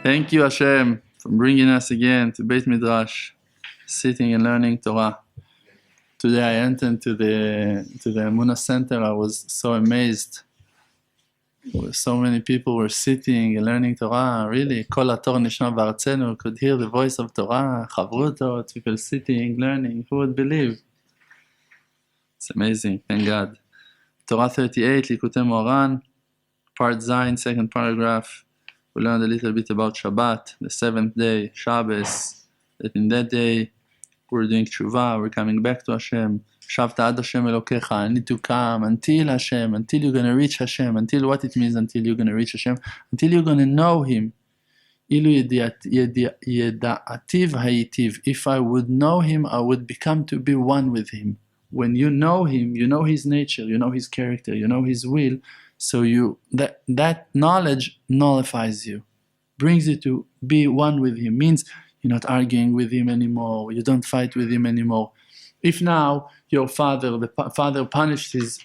Thank you, Hashem, for bringing us again to Beit Midrash, sitting and learning Torah. Today I entered to the Emuna Center. I was so amazed. So many people were sitting and learning Torah. Really, Kol HaTorah Nishma B'Artzenu, could hear the voice of Torah, Chavrutot, people sitting, learning. Who would believe? It's amazing. Thank God. Torah 38, Likutei Moharan, Part Zayin, second paragraph. We learned a little bit about Shabbat, the seventh day, Shabbos, that in that day we're doing tshuva, we're coming back to Hashem. Shavta ad Hashem Elokecha, I need to come until Hashem, until you're going to reach Hashem, until what it means until you're going to reach Hashem, until you're going to know Him. Ilu yeda'ativ hayitiv. If I would know Him, I would become to be one with Him. When you know Him, you know His nature, you know His character, you know His will. So that knowledge nullifies you, brings you to be one with Him. Means you're not arguing with Him anymore. You don't fight with Him anymore. If now your father, the father punished his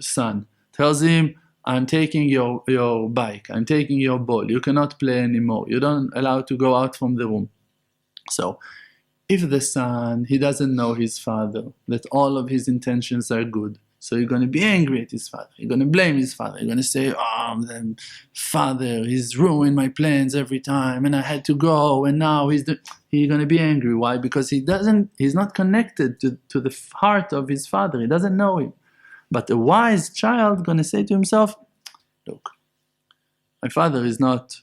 son, tells him, "I'm taking your bike. I'm taking your ball. You cannot play anymore. You're not allowed to go out from the room." So, if the son, he doesn't know his father, that all of his intentions are good. So you're going to be angry at his father. You're going to blame his father. You're going to say, "Oh, father, he's ruined my plans every time, and I had to go, and now he's going to be angry." Why? Because he's not connected to the heart of his father. He doesn't know him. But a wise child is going to say to himself, "Look, my father is not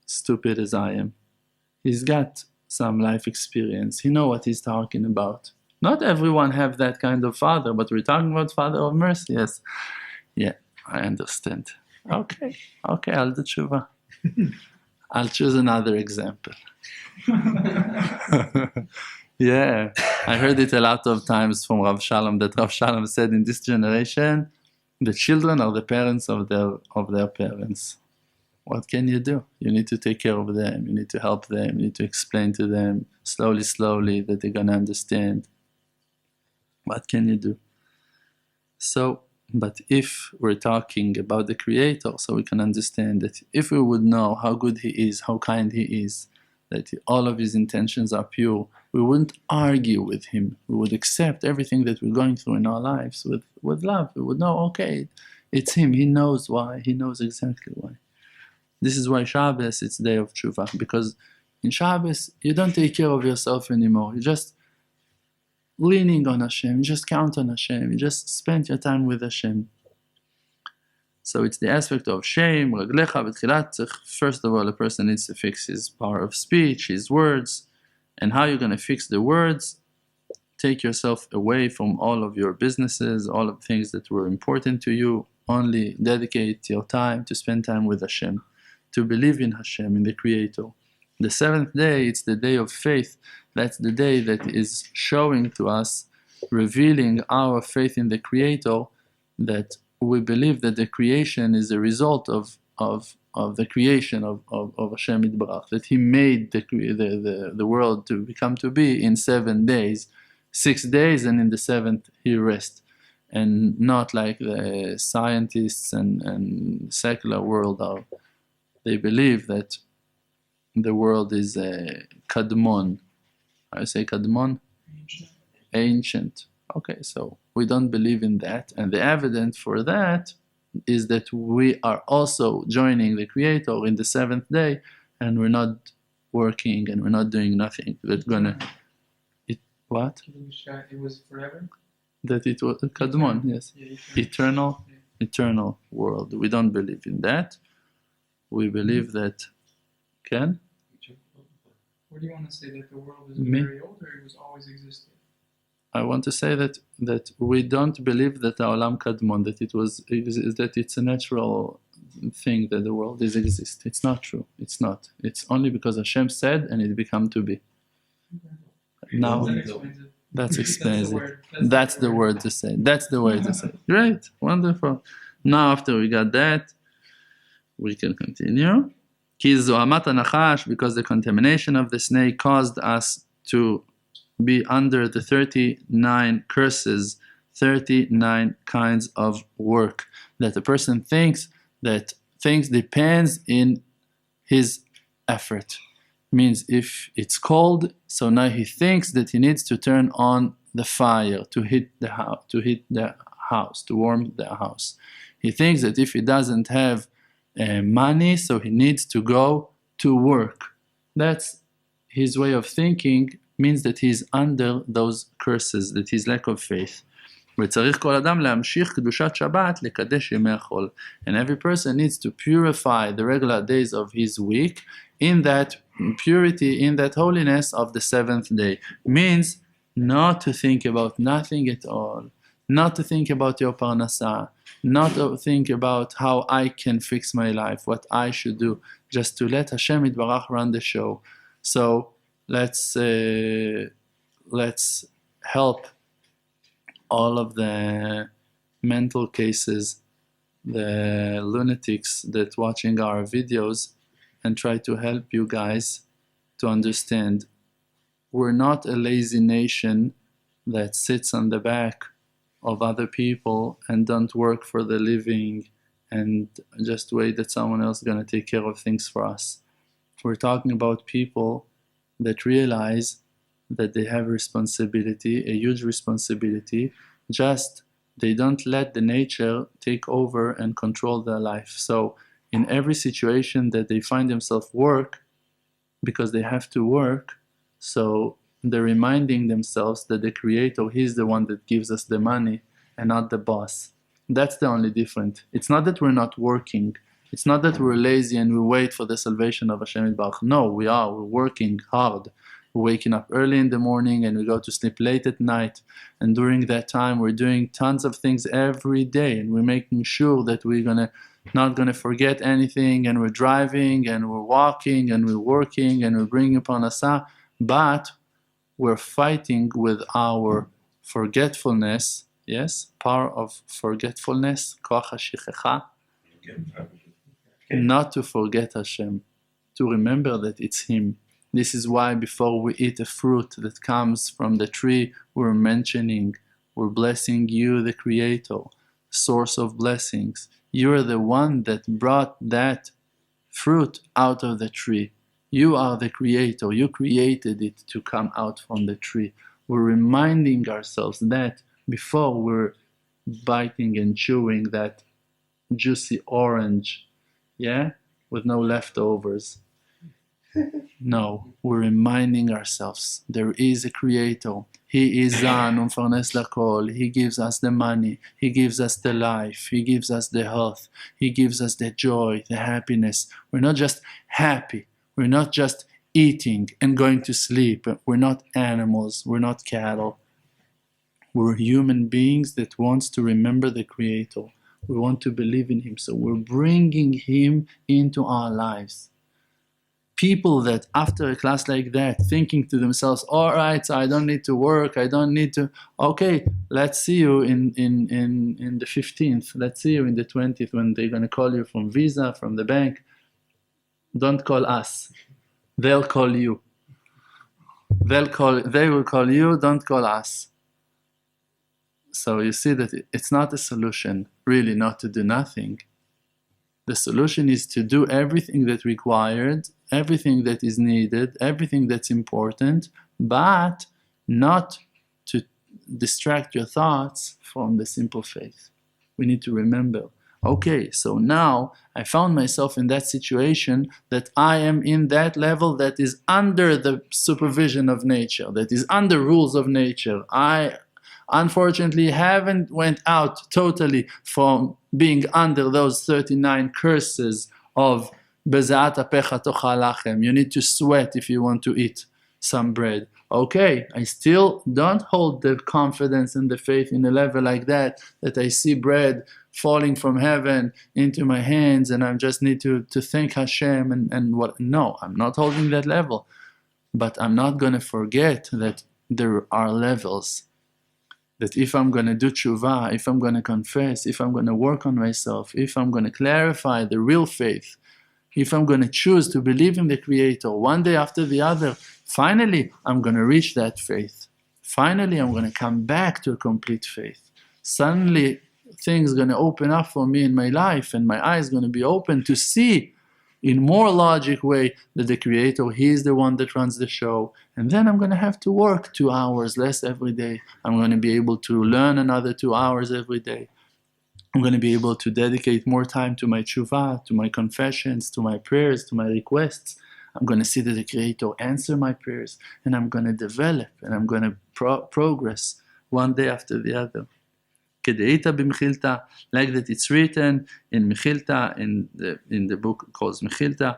stupid as I am. He's got some life experience. He knows what he's talking about." Not everyone have that kind of father, but we're talking about Father of mercy. Yes. Yeah, I understand. Okay, I'll do tshuva. I'll choose another example. Yeah, I heard it a lot of times from Rav Shalom, that Rav Shalom said in this generation, the children are the parents of their parents. What can you do? You need to take care of them. You need to help them. You need to explain to them slowly that they're going to understand. What can you do? So, but if we're talking about the Creator, so we can understand that if we would know how good He is, how kind He is, that all of His intentions are pure, we wouldn't argue with Him. We would accept everything that we're going through in our lives with love. We would know, okay, it's Him. He knows why. He knows exactly why. This is why Shabbos, it's day of tshuva, because in Shabbos, you don't take care of yourself anymore. You just leaning on Hashem, you just count on Hashem, you just spend your time with Hashem. So it's the aspect of shame, reglecha v'tchilat. First of all, a person needs to fix his power of speech, his words. And how you're going to fix the words? Take yourself away from all of your businesses, all of the things that were important to you. Only dedicate your time to spend time with Hashem, to believe in Hashem, in the Creator. The seventh day, it's the day of faith. That's the day that is showing to us, revealing our faith in the Creator, that we believe that the creation is a result of the creation of Hashem Yitbarach, that He made the world to become to be in 7 days, 6 days, and in the seventh He rests. And not like the scientists and secular world are. They believe that the world is a kadmon. I say kadmon? Ancient. Okay, so we don't believe in that. And the evidence for that is that we are also joining the Creator in the seventh day, and we're not working and we're not doing nothing. That's gonna... What? It was forever? That it was kadmon, yes. Yeah, eternal world. We don't believe in that. We believe that... Can? What do you want to say, that the world is very old, or it was always existed? I want to say that we don't believe that Olam Kadmon, that it's a natural thing that the world is exist. It's not true. It's not. It's only because Hashem said and it become to be. Okay. Now that explains it. That's the word to say. That's the way to say it. Great, wonderful. Now after we got that, we can continue. Because the contamination of the snake caused us to be under the 39 curses, 39 kinds of work. That the person thinks that things depends in his effort. Means if it's cold, so now he thinks that he needs to turn on the fire to heat the house, to warm the house. He thinks that if he doesn't have money, so he needs to go to work. That's his way of thinking, means that he's under those curses, that he's lack of faith. וצריך כל אדם להמשיך קדושת שבת לקדש ימי החול. And every person needs to purify the regular days of his week in that purity, in that holiness of the seventh day. Means not to think about nothing at all, not to think about your parnasa, not to think about how I can fix my life, what I should do, just to let Hashem Yitbarach run the show. So let's help all of the mental cases, the lunatics that watching our videos, and try to help you guys to understand we're not a lazy nation that sits on the back of other people and don't work for the living and just wait that someone else is going to take care of things for us. We're talking about people that realize that they have responsibility, a huge responsibility, just they don't let the nature take over and control their life. So in every situation that they find themselves work, because they have to work, so they're reminding themselves that the Creator, He's the one that gives us the money and not the boss. That's the only difference. It's not that we're not working. It's not that we're lazy and we wait for the salvation of Hashem Yitbarach. No, we are. We're working hard. We're waking up early in the morning and we go to sleep late at night. And during that time, we're doing tons of things every day. And we're making sure that we're not going to forget anything. And we're driving and we're walking and we're working and we're bringing parnasa. But we're fighting with our forgetfulness. Yes, power of forgetfulness. Koach HaShichecha. Not to forget Hashem. To remember that it's Him. This is why before we eat a fruit that comes from the tree, we're mentioning, we're blessing you, the Creator, source of blessings. You're the one that brought that fruit out of the tree. You are the Creator. You created it to come out from the tree. We're reminding ourselves that before we're biting and chewing that juicy orange, yeah, with no leftovers. No, we're reminding ourselves there is a Creator. He is Zan Umfarnes Lakol. He gives us the money. He gives us the life. He gives us the health. He gives us the joy, the happiness. We're not just happy. We're not just eating and going to sleep. We're not animals. We're not cattle. We're human beings that wants to remember the Creator. We want to believe in Him. So we're bringing Him into our lives. People that after a class like that, thinking to themselves, all right, so I don't need to work, I don't need to, okay, let's see you in the 15th, let's see you in the 20th when they're going to call you from Visa, from the bank. Don't call us. They'll call you. They will call you, don't call us. So you see that it's not a solution, really, not to do nothing. The solution is to do everything that's required, everything that is needed, everything that's important, but not to distract your thoughts from the simple faith. We need to remember, okay, so now I found myself in that situation that I am in that level that is under the supervision of nature, that is under rules of nature. I unfortunately haven't went out totally from being under those 39 curses of Bezaat apecha tochal lachem. You need to sweat if you want to eat some bread. Okay, I still don't hold the confidence and the faith in a level like that I see bread falling from heaven into my hands and I just need to thank Hashem and what. No, I'm not holding that level. But I'm not going to forget that there are levels. That if I'm going to do tshuva, if I'm going to confess, if I'm going to work on myself, if I'm going to clarify the real faith, if I'm going to choose to believe in the Creator one day after the other, finally I'm going to reach that faith. Finally I'm going to come back to a complete faith. Suddenly things are going to open up for me in my life and my eyes are going to be open to see in more logic way that the Creator, He is the one that runs the show. And then I'm going to have to work 2 hours less every day. I'm going to be able to learn another 2 hours every day. I'm going to be able to dedicate more time to my tshuva, to my confessions, to my prayers, to my requests. I'm going to see that the Creator answer my prayers, and I'm going to develop, and I'm going to progress one day after the other. Kedeita b'Mechilta, like that it's written in Mechilta, in the book called Mechilta,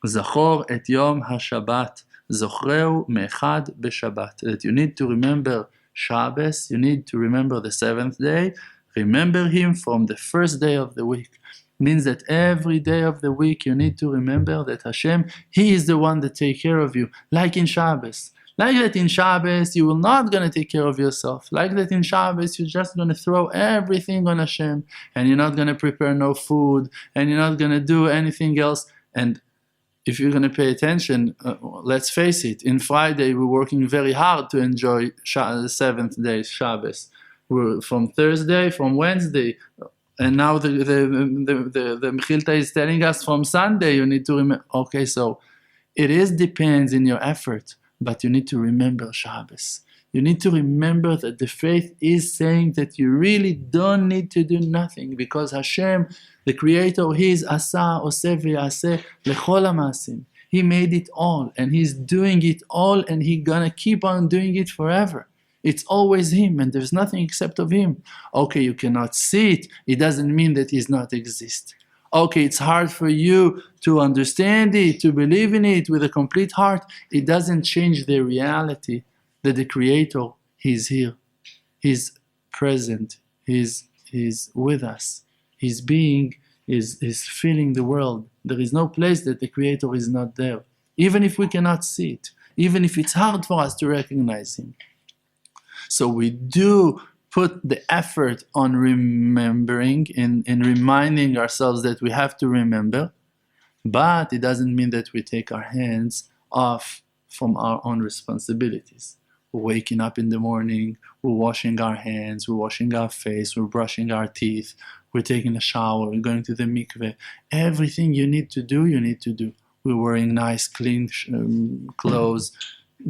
Zachor et Yom HaShabbat, Zochreu me'echad b'Shabbat. That you need to remember Shabbos, you need to remember the 7th day. Remember Him from the first day of the week. Means that every day of the week you need to remember that Hashem, He is the one that takes care of you, like in Shabbos. Like that in Shabbos, you will not going to take care of yourself. Like that in Shabbos, you're just going to throw everything on Hashem, and you're not going to prepare no food, and you're not going to do anything else. And if you're going to pay attention, let's face it, in Friday, we're working very hard to enjoy the 7th day, Shabbos. We're from Thursday, from Wednesday, and now the Mechilta is telling us from Sunday, you need to remember. Okay, so it depends in your effort. But you need to remember Shabbos. You need to remember that the faith is saying that you really don't need to do nothing, because Hashem, the Creator, He is Asa, Oseh V'Yaseh Lechol HaMaasim. He made it all, and He's doing it all, and He's gonna keep on doing it forever. It's always Him, and there's nothing except of Him. Okay, you cannot see it. It doesn't mean that He's not exist. Okay, it's hard for you to understand it, to believe in it with a complete heart. It doesn't change the reality that the Creator, He's here. He's present. He's with us. His being is filling the world. There is no place that the Creator is not there. Even if we cannot see it. Even if it's hard for us to recognize Him. So we do put the effort on remembering, in reminding ourselves that we have to remember, but it doesn't mean that we take our hands off from our own responsibilities. We're waking up in the morning, we're washing our hands, we're washing our face, we're brushing our teeth, we're taking a shower, we're going to the mikveh. Everything you need to do, you need to do. We're wearing nice, clean clothes,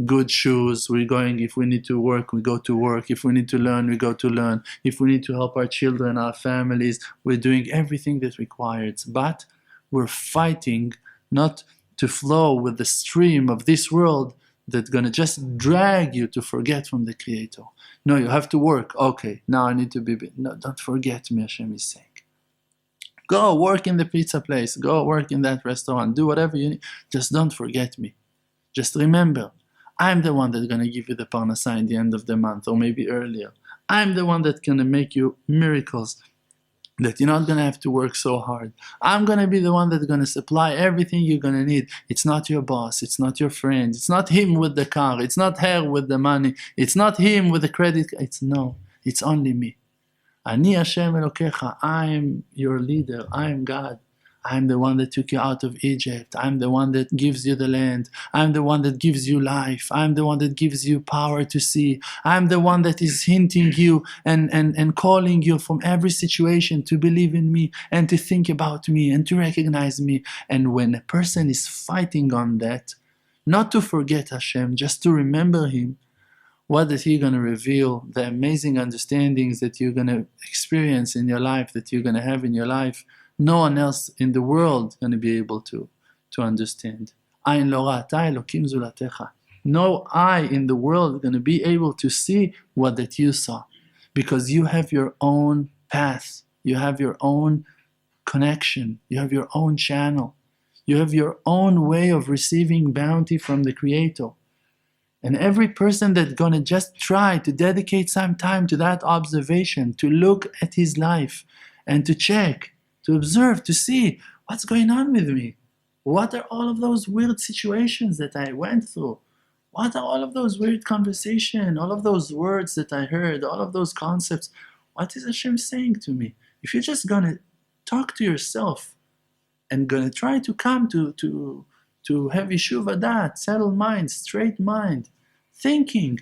good shoes. We're going, if we need to work, we go to work. If we need to learn, we go to learn. If we need to help our children, our families, we're doing everything that's required. But we're fighting not to flow with the stream of this world that's going to just drag you to forget from the Creator. No, you have to work. Okay, now I need to be... No, don't forget me, Hashem is saying. Go work in the pizza place. Go work in that restaurant. Do whatever you need. Just don't forget me. Just remember, I'm the one that's going to give you the parnasah in the end of the month, or maybe earlier. I'm the one that's going to make you miracles, that you're not going to have to work so hard. I'm going to be the one that's going to supply everything you're going to need. It's not your boss. It's not your friend. It's not him with the car. It's not her with the money. It's not him with the credit. It's only me. Ani Hashem Elokecha. I am your leader. I am God. I'm the one that took you out of Egypt. I'm the one that gives you the land. I'm the one that gives you life. I'm the one that gives you power to see. I'm the one that is hinting you and calling you from every situation to believe in me and to think about me and to recognize me. And when a person is fighting on that, not to forget Hashem, just to remember Him, what is He going to reveal? The amazing understandings that you're going to experience in your life, that you're going to have in your life. No one else in the world is going to be able to understand. Ayin lo ra'ata Elokim zulatecha. No eye in the world is going to be able to see what that you saw. Because you have your own path. You have your own connection. You have your own channel. You have your own way of receiving bounty from the Creator. And every person that's going to just try to dedicate some time to that observation, to look at his life and to check, to observe, to see what's going on with me. What are all of those weird situations that I went through? What are all of those weird conversations, all of those words that I heard, all of those concepts? What is Hashem saying to me? If you're just going to talk to yourself and going to try to come to have Yeshuv Adat, settled mind, straight mind, thinking,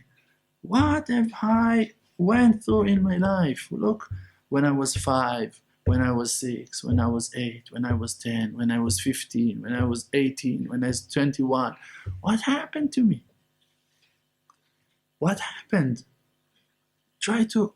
what have I went through in my life? Look, when I was 5, when I was 6, when I was 8, when I was 10, when I was 15, when I was 18, when I was 21. What happened to me? What happened? Try to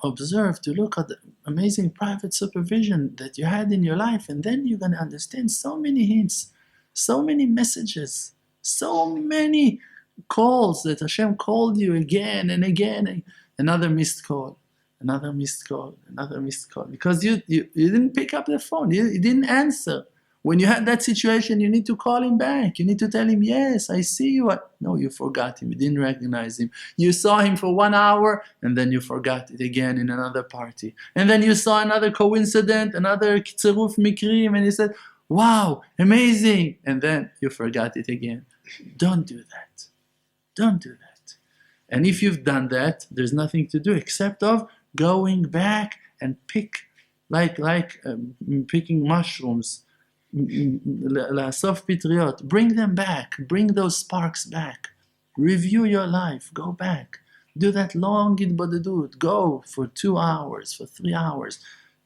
observe, to look at the amazing private supervision that you had in your life, and then you're going to understand so many hints, so many messages, so many calls that Hashem called you again and again. Another missed call, another missed call, another missed call, because you didn't pick up the phone, you didn't answer. When you had that situation, you need to call him back. You need to tell him, yes, I see you. No, you forgot him. You didn't recognize him. You saw him for 1 hour, and then you forgot it again in another party. And then you saw another coincidence, another tziruf mikrim, and you said, wow, amazing. And then you forgot it again. Don't do that. Don't do that. And if you've done that, there's nothing to do except of going back and pick, like picking mushrooms. לאסוף פטריות, bring them back, bring those sparks back, review your life, go back, do that long התבודדות, go for 2 hours, for 3 hours,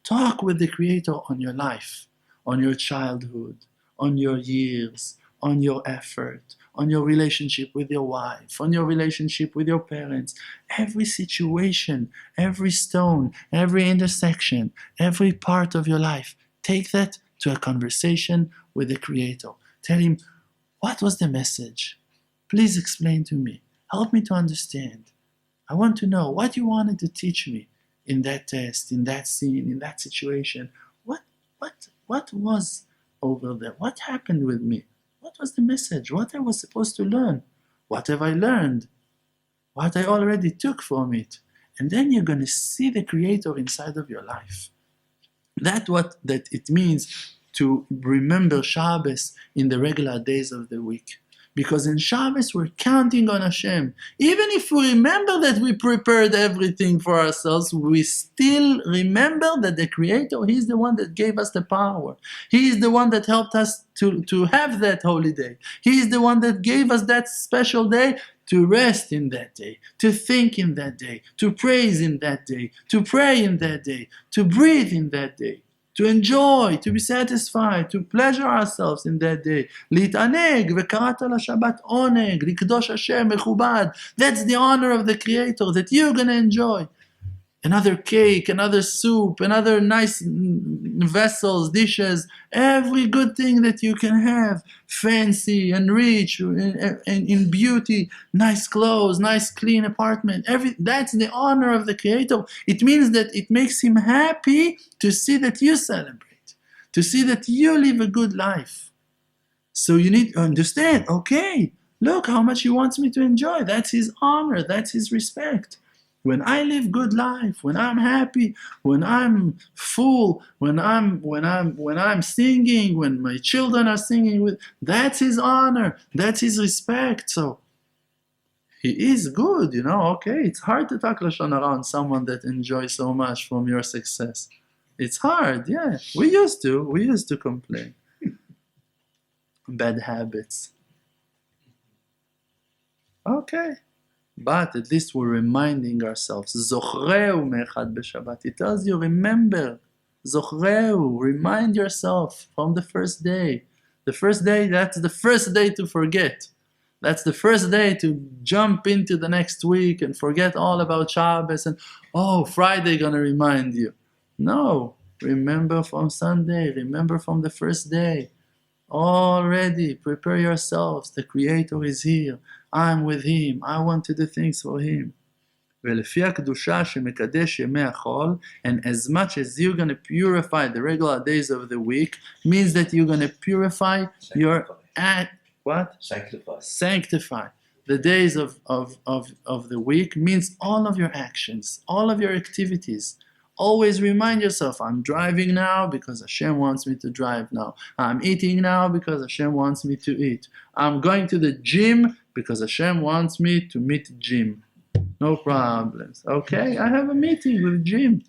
talk with the Creator on your life, on your childhood, on your years, on your effort, on your relationship with your wife, on your relationship with your parents, every situation, every stone, every intersection, every part of your life, take that to a conversation with the Creator. Tell him, what was the message? Please explain to me. Help me to understand. I want to know what you wanted to teach me in that test, in that scene, in that situation. What was over there? What happened with me? What was the message? What I was supposed to learn? What have I learned? What I already took from it? And then you're going to see the Creator inside of your life. That's what that it means to remember Shabbos in the regular days of the week. Because in Shabbos we're counting on Hashem. Even if we remember that we prepared everything for ourselves, we still remember that the Creator, He's the one that gave us the power. He is the one that helped us to have that holy day. He is the one that gave us that special day to rest in that day, to think in that day, to praise in that day, to pray in that day, to breathe in that day, to enjoy, to be satisfied, to pleasure ourselves in that day. להתענג, וקראת לשבת עונג, לקדוש השם מכובד. That's the honor of the Creator that you're going to enjoy. Another cake, another soup, another nice vessels, dishes, every good thing that you can have, fancy and rich, in beauty, nice clothes, nice clean apartment, that's the honor of the Creator. It means that it makes Him happy to see that you celebrate, to see that you live a good life. So you need to understand, okay, look how much He wants me to enjoy. That's His honor, that's His respect. When I live good life, when I'm happy, when I'm full, when I'm singing, when my children are singing, that's His honor, that's His respect. So He is good, okay. It's hard to talk Lashon Hara on someone that enjoys so much from your success. It's hard, yeah. We used to complain. Bad habits. Okay. But at least we're reminding ourselves. Zochreu me'echad b'Shabbat. It tells you, remember. Zochreu. Remind yourself from the first day. The first day, that's the first day to forget. That's the first day to jump into the next week and forget all about Shabbos and, Friday gonna remind you. No. Remember from Sunday. Remember from the first day. Already prepare yourselves. The Creator is here. I'm with Him. I want to do things for Him. ולפי הקדושה שמקדש ימי החול, and as much as you're going to purify the regular days of the week, means that you're going to purify your what? Sanctify. The days of the week means all of your actions, all of your activities. Always remind yourself, I'm driving now because Hashem wants me to drive now. I'm eating now because Hashem wants me to eat. I'm going to the gym because Hashem wants me to meet Jim. No problems. Okay, I have a meeting with Jim.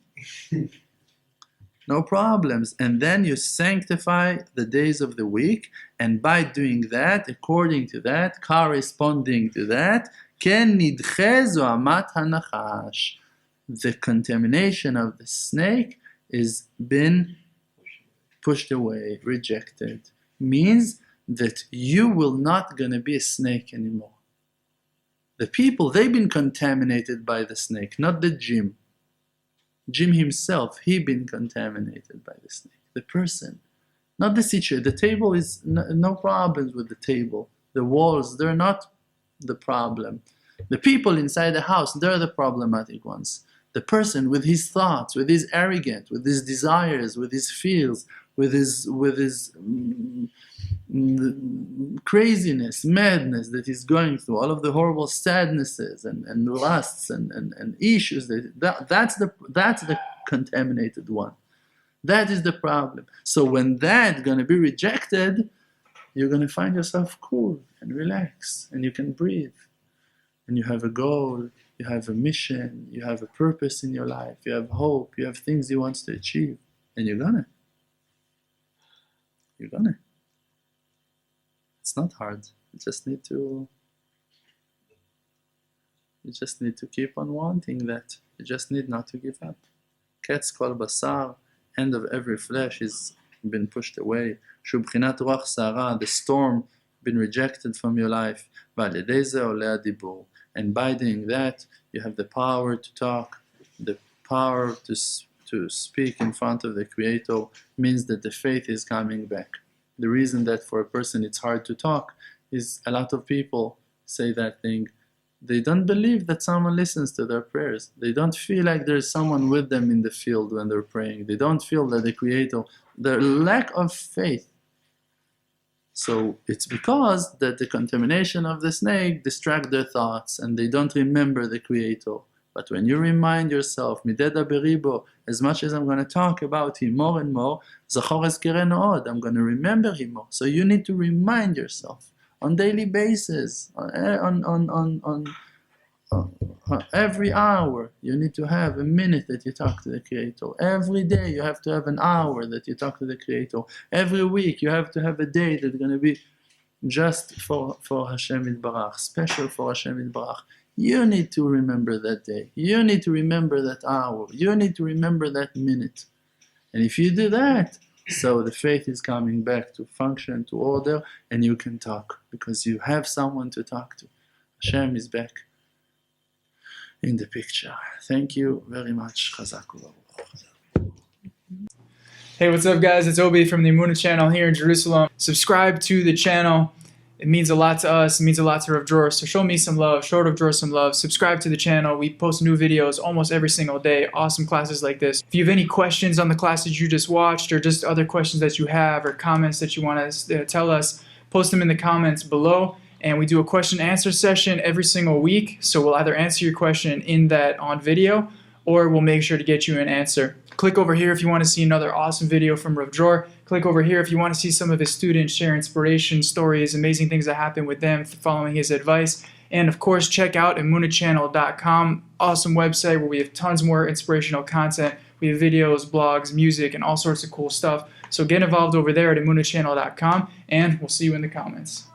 No problems. And then you sanctify the days of the week, and by doing that, according to that, corresponding to that, ken nidche zoamat hanachash. The contamination of the snake is been pushed away, rejected, means that you will not gonna be a snake anymore. The people, they've been contaminated by the snake, not the Jim. Jim himself, he been contaminated by the snake. The person, not the situation. The table is no problems with the table. The walls, they're not the problem. The people inside the house, they're the problematic ones. The person with his thoughts, with his arrogance, with his desires, with his fears, with his craziness, madness that he's going through, all of the horrible sadnesses and lusts and issues, that's the contaminated one. That is the problem. So when that's going to be rejected, you're going to find yourself cool and relaxed, and you can breathe. And you have a goal, you have a mission, you have a purpose in your life, you have hope, you have things you want to achieve, and you're gonna. You're gonna. It's not hard. You just need to keep on wanting that. You just need not to give up. Ketz kol basar, end of every flesh, is been pushed away. Shubchinat ruach sara, the storm, been rejected from your life. V'alidei zeh oleh hadibur. And by doing that, you have the power to talk, the power to speak in front of the Creator, means that the faith is coming back. The reason that for a person it's hard to talk is a lot of people say that thing. They don't believe that someone listens to their prayers. They don't feel like there's someone with them in the field when they're praying. They don't feel that the Creator, their lack of faith. So it's because that the contamination of the snake distracts their thoughts and they don't remember the Creator. But when you remind yourself, mideda beribo, as much as I'm going to talk about him more and more, zachor ezkerenu od, I'm going to remember him more. So you need to remind yourself on daily basis, on every hour. You need to have a minute that you talk to the Creator. Every day you have to have an hour that you talk to the Creator. Every week you have to have a day that's going to be just for Hashem Yitbarach, special for Hashem Yitbarach. You need to remember that day. You need to remember that hour. You need to remember that minute. And if you do that, so the faith is coming back to function, to order, and you can talk because you have someone to talk to. Hashem is back in the picture. Thank you very much. Chazak u'baruch. Hey, what's up, guys? It's Obi from the Emuna channel here in Jerusalem. Subscribe to the channel. It means a lot to us. It means a lot to Rav Dror. So show me some love. Show Rav Dror some love. Subscribe to the channel. We post new videos almost every single day. Awesome classes like this. If you have any questions on the classes you just watched or just other questions that you have or comments that you want to tell us, post them in the comments below. And we do a question and answer session every single week. So we'll either answer your question in that on video or we'll make sure to get you an answer. Click over here if you want to see another awesome video from Rav Dror. Click over here if you want to see some of his students share inspiration, stories, amazing things that happen with them following his advice. And of course, check out emunachannel.com. Awesome website where we have tons more inspirational content. We have videos, blogs, music, and all sorts of cool stuff. So get involved over there at emunachannel.com, and we'll see you in the comments.